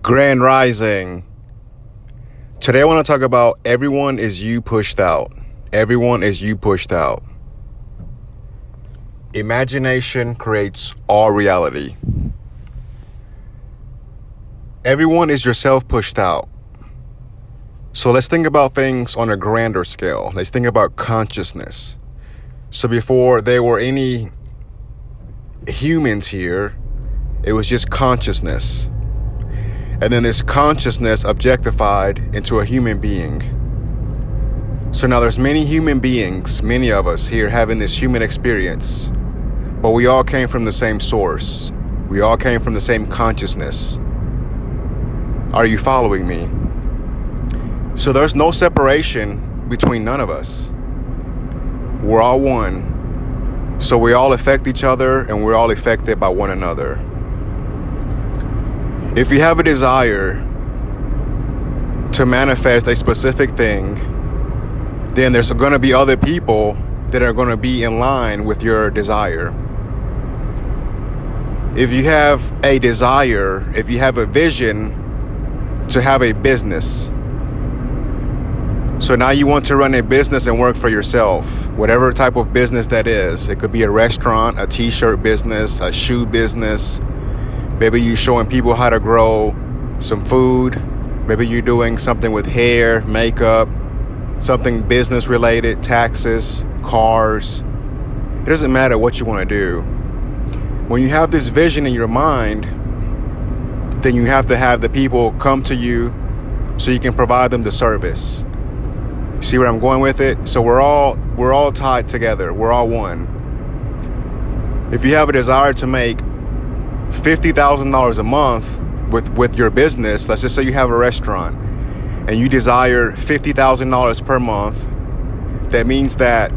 Grand Rising. Today I want to talk about everyone is you pushed out. Everyone is you pushed out. Imagination creates all reality. Everyone is yourself pushed out. So let's think about things on a grander scale. Let's think about consciousness. So before there were any humans here, it was just consciousness. And then this consciousness objectified into a human being. So now there's many human beings, many of us here having this human experience, but we all came from the same source. We all came from the same consciousness. Are you following me? So there's no separation between none of us. We're all one. So we all affect each other and we're all affected by one another. If you have a desire to manifest a specific thing, then there's going to be other people that are going to be in line with your desire. If you have a desire, if you have a vision to have a business, so now you want to run a business and work for yourself, whatever type of business that is. It could be a restaurant, a t-shirt business, a shoe business. Maybe you're showing people how to grow some food. Maybe you're doing something with hair, makeup, something business related, taxes, cars. It doesn't matter what you want to do. When you have this vision in your mind, then you have to have the people come to you so you can provide them the service. See where I'm going with it? So we're all tied together. We're all one. If you have a desire to make $50,000 a month with your business, let's just say you have a restaurant and you desire $50,000 per month, that means that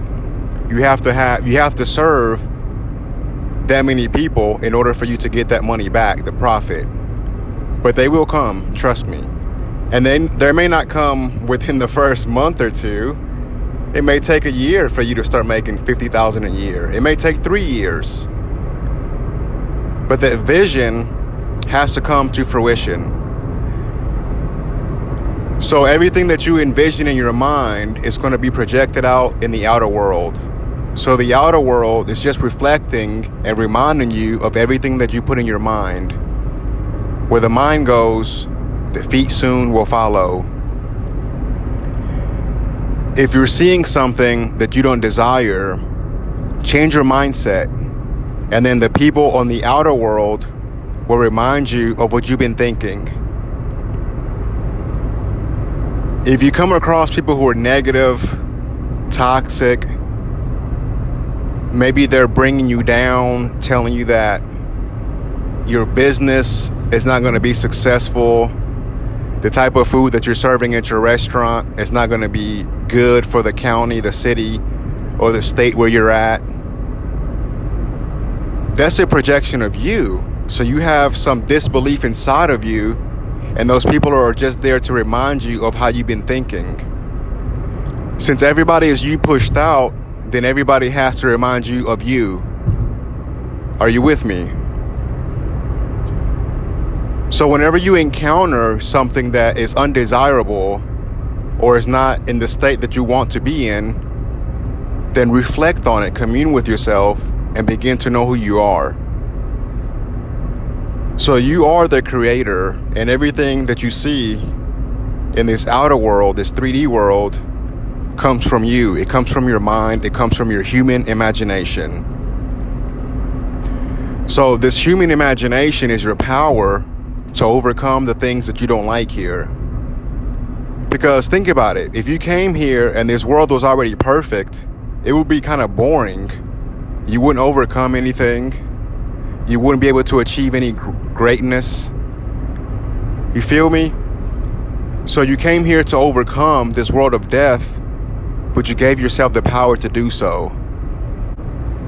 you have to serve that many people in order for you to get that money back, the profit. But they will come, trust me. And then they may not come within the first month or two. It may take a year for you to start making $50,000 a year. It may take 3 years. But that vision has to come to fruition. So everything that you envision in your mind is going to be projected out in the outer world. So the outer world is just reflecting and reminding you of everything that you put in your mind. Where the mind goes, the feet soon will follow. If you're seeing something that you don't desire, change your mindset. And then the people on the outer world will remind you of what you've been thinking. If you come across people who are negative, toxic, maybe they're bringing you down, telling you that your business is not going to be successful, the type of food that you're serving at your restaurant is not going to be good for the county, the city, or the state where you're at, that's a projection of you. So you have some disbelief inside of you, and those people are just there to remind you of how you've been thinking. Since everybody is you pushed out, then everybody has to remind you of you. Are you with me? So whenever you encounter something that is undesirable or is not in the state that you want to be in, then reflect on it, commune with yourself, and begin to know who you are. So you are the creator, and everything that you see in this outer world, this 3D world, comes from you. It comes from your mind. It comes from your human imagination. So this human imagination is your power to overcome the things that you don't like here. Because think about it. If you came here and this world was already perfect, it would be kind of boring. You wouldn't overcome anything. You wouldn't be able to achieve any greatness. You feel me? So you came here to overcome this world of death, but you gave yourself the power to do so.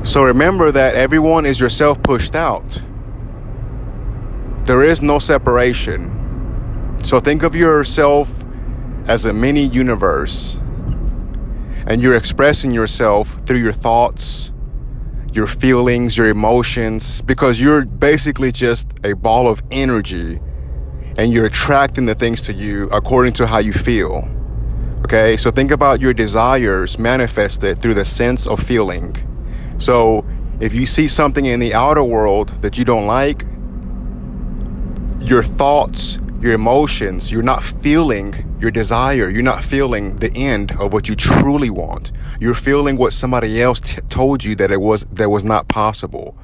So remember that everyone is yourself pushed out. There is no separation. So think of yourself as a mini universe, and you're expressing yourself through your thoughts, your feelings, your emotions, because you're basically just a ball of energy. and you're attracting the things to you according to how you feel. Okay, so think about your desires manifested through the sense of feeling. So if you see something in the outer world that you don't like, your thoughts, your emotions, you're not feeling your desire. You're not feeling the end of what you truly want. You're feeling what somebody else told you that was not possible.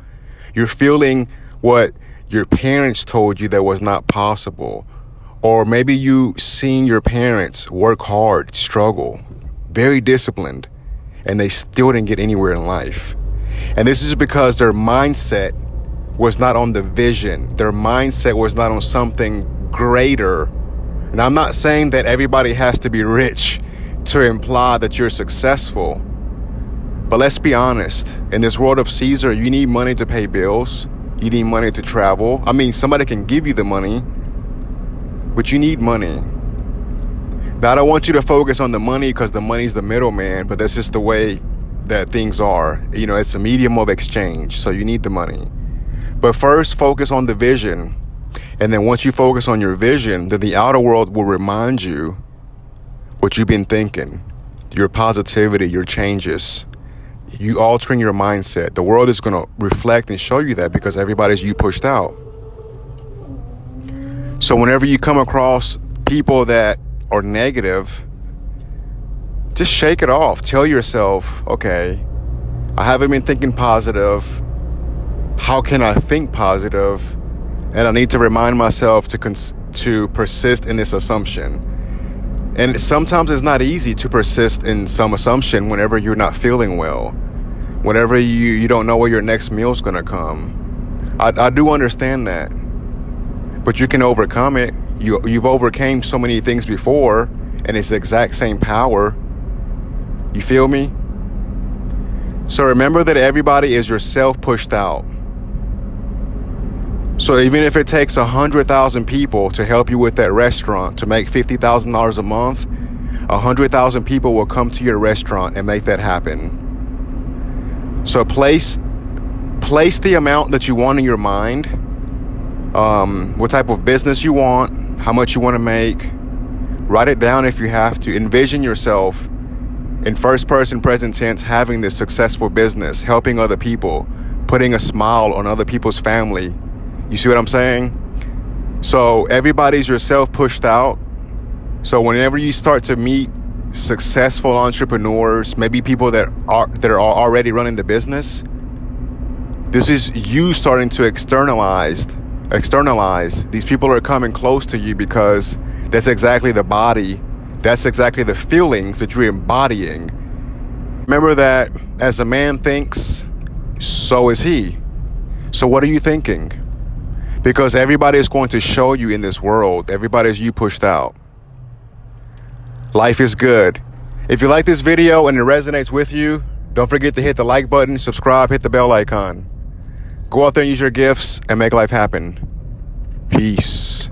You're feeling what your parents told you that was not possible. Or maybe you seen your parents work hard, struggle, very disciplined, and they still didn't get anywhere in life. And this is because their mindset was not on the vision. Their mindset was not on something greater. And I'm not saying that everybody has to be rich to imply that you're successful. But let's be honest. In this world of Caesar, you need money to pay bills. You need money to travel. I mean, somebody can give you the money, but you need money. Now, I don't want you to focus on the money because the money's the middleman, but that's just the way that things are. You know, it's a medium of exchange, so you need the money. But first, focus on the vision. And then once you focus on your vision, then the outer world will remind you what you've been thinking, your positivity, your changes, you altering your mindset. The world is going to reflect and show you that because everybody's you pushed out. So whenever you come across people that are negative, just shake it off. Tell yourself, okay, I haven't been thinking positive. How can I think positive? And I need to remind myself to persist in this assumption. And sometimes it's not easy to persist in some assumption whenever you're not feeling well, whenever you don't know where your next meal's gonna come. I do understand that, but you can overcome it. You've overcame so many things before, and it's the exact same power. You feel me? So remember that everybody is yourself pushed out. So even if it takes 100,000 people to help you with that restaurant to make $50,000 a month, 100,000 people will come to your restaurant and make that happen. So place the amount that you want in your mind, what type of business you want, how much you want to make. Write it down if you have to. Envision yourself in first person present tense having this successful business, helping other people, putting a smile on other people's family. You see what I'm saying? So everybody's yourself pushed out. So whenever you start to meet successful entrepreneurs, maybe people that are already running the business, this is you starting to externalize. These people are coming close to you because that's exactly the body, that's exactly the feelings that you're embodying. Remember that as a man thinks, so is he. So what are you thinking? Because everybody is going to show you in this world. Everybody's you pushed out. Life is good. If you like this video and it resonates with you, don't forget to hit the like button, subscribe, hit the bell icon. Go out there and use your gifts and make life happen. Peace.